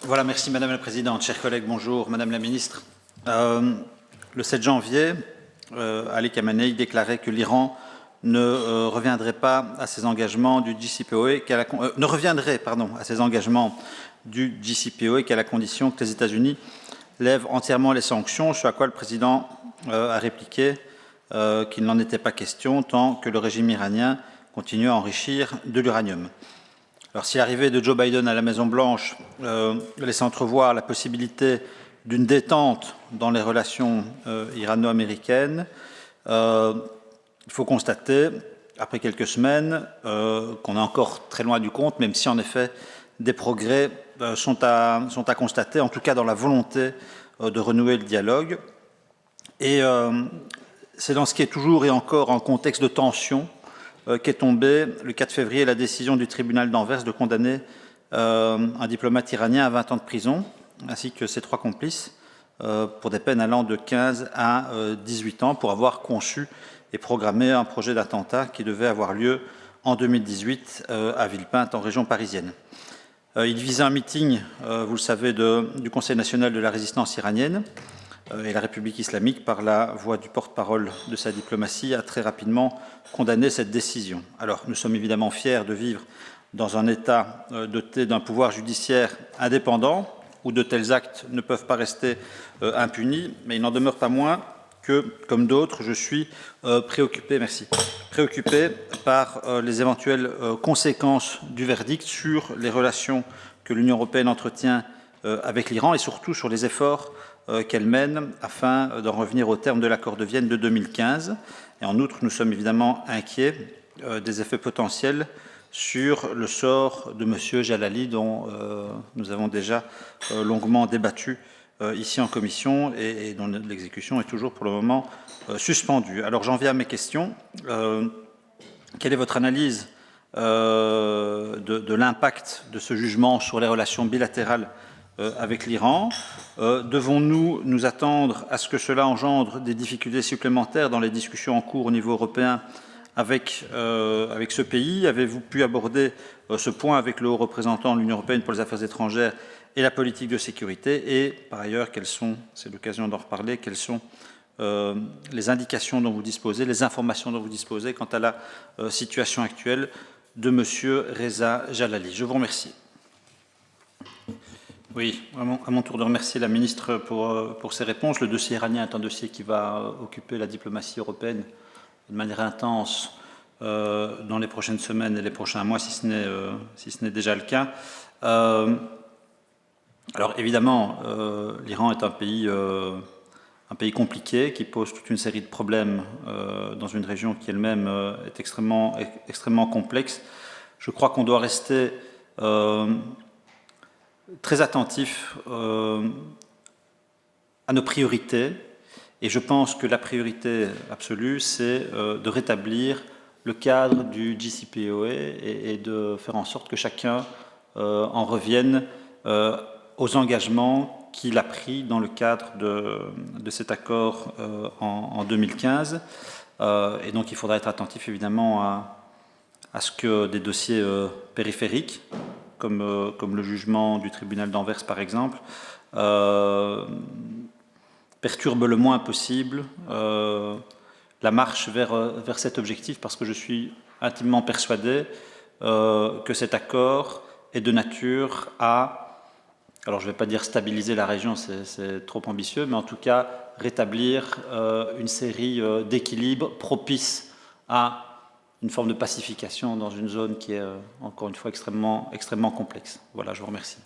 Voilà, merci Madame la Présidente. Chers collègues, bonjour. Madame la Ministre, le 7 janvier, Ali Khamenei déclarait que l'Iran ne reviendrait pas à ses engagements du JCPOA, à ses engagements du JCPOA qu'à la condition que les États-Unis lèvent entièrement les sanctions, ce à quoi le Président a répliqué qu'il n'en était pas question tant que le régime iranien continue à enrichir de l'uranium. Alors, si l'arrivée de Joe Biden à la Maison-Blanche laisse entrevoir la possibilité d'une détente dans les relations irano-américaines, il faut constater, après quelques semaines, qu'on est encore très loin du compte, même si en effet des progrès sont à constater, en tout cas dans la volonté de renouer le dialogue. Et c'est dans ce qui est toujours et encore en contexte de tension qu'est tombée le 4 février la décision du tribunal d'Anvers de condamner un diplomate iranien à 20 ans de prison, ainsi que ses 3 complices, pour des peines allant de 15 à 18 ans, pour avoir conçu et programmé un projet d'attentat qui devait avoir lieu en 2018 à Villepinte, en région parisienne. Il visait un meeting, vous le savez, du Conseil national de la résistance iranienne, et la République islamique, par la voix du porte-parole de sa diplomatie, a très rapidement condamné cette décision. Alors, nous sommes évidemment fiers de vivre dans un État doté d'un pouvoir judiciaire indépendant, où de tels actes ne peuvent pas rester impunis, mais il n'en demeure pas moins que, comme d'autres, je suis préoccupé par les éventuelles conséquences du verdict sur les relations que l'Union européenne entretient avec l'Iran et surtout sur les efforts qu'elle mène afin d'en revenir au terme de l'accord de Vienne de 2015. Et en outre, nous sommes évidemment inquiets des effets potentiels sur le sort de M. Jalali, dont nous avons déjà longuement débattu ici en commission et dont l'exécution est toujours pour le moment suspendue. Alors j'en viens à mes questions. Quelle est votre analyse de l'impact de ce jugement sur les relations bilatérales avec l'Iran? Devons-nous nous attendre à ce que cela engendre des difficultés supplémentaires dans les discussions en cours au niveau européen avec ce pays? Avez-vous pu aborder ce point avec le haut représentant de l'Union européenne pour les affaires étrangères et la politique de sécurité? Et par ailleurs, c'est l'occasion d'en reparler, quelles sont les indications dont vous disposez, les informations dont vous disposez quant à la situation actuelle de M. Reza Jalali? Je vous remercie. Oui, à mon tour de remercier la ministre pour ses réponses. Le dossier iranien est un dossier qui va occuper la diplomatie européenne de manière intense dans les prochaines semaines et les prochains mois, si ce n'est déjà le cas. Alors évidemment, l'Iran est un pays compliqué qui pose toute une série de problèmes dans une région qui elle-même est extrêmement complexe. Je crois qu'on doit rester très attentif à nos priorités, et je pense que la priorité absolue, c'est de rétablir le cadre du JCPOA et de faire en sorte que chacun en revienne aux engagements qu'il a pris dans le cadre de cet accord en 2015. Et donc il faudra être attentif évidemment à ce que des dossiers périphériques, comme le jugement du tribunal d'Anvers par exemple, perturbe le moins possible la marche vers cet objectif, parce que je suis intimement persuadé que cet accord est de nature à, alors je ne vais pas dire stabiliser la région, c'est trop ambitieux, mais en tout cas rétablir une série d'équilibres propices à une forme de pacification dans une zone qui est, encore une fois, extrêmement complexe. Voilà, je vous remercie.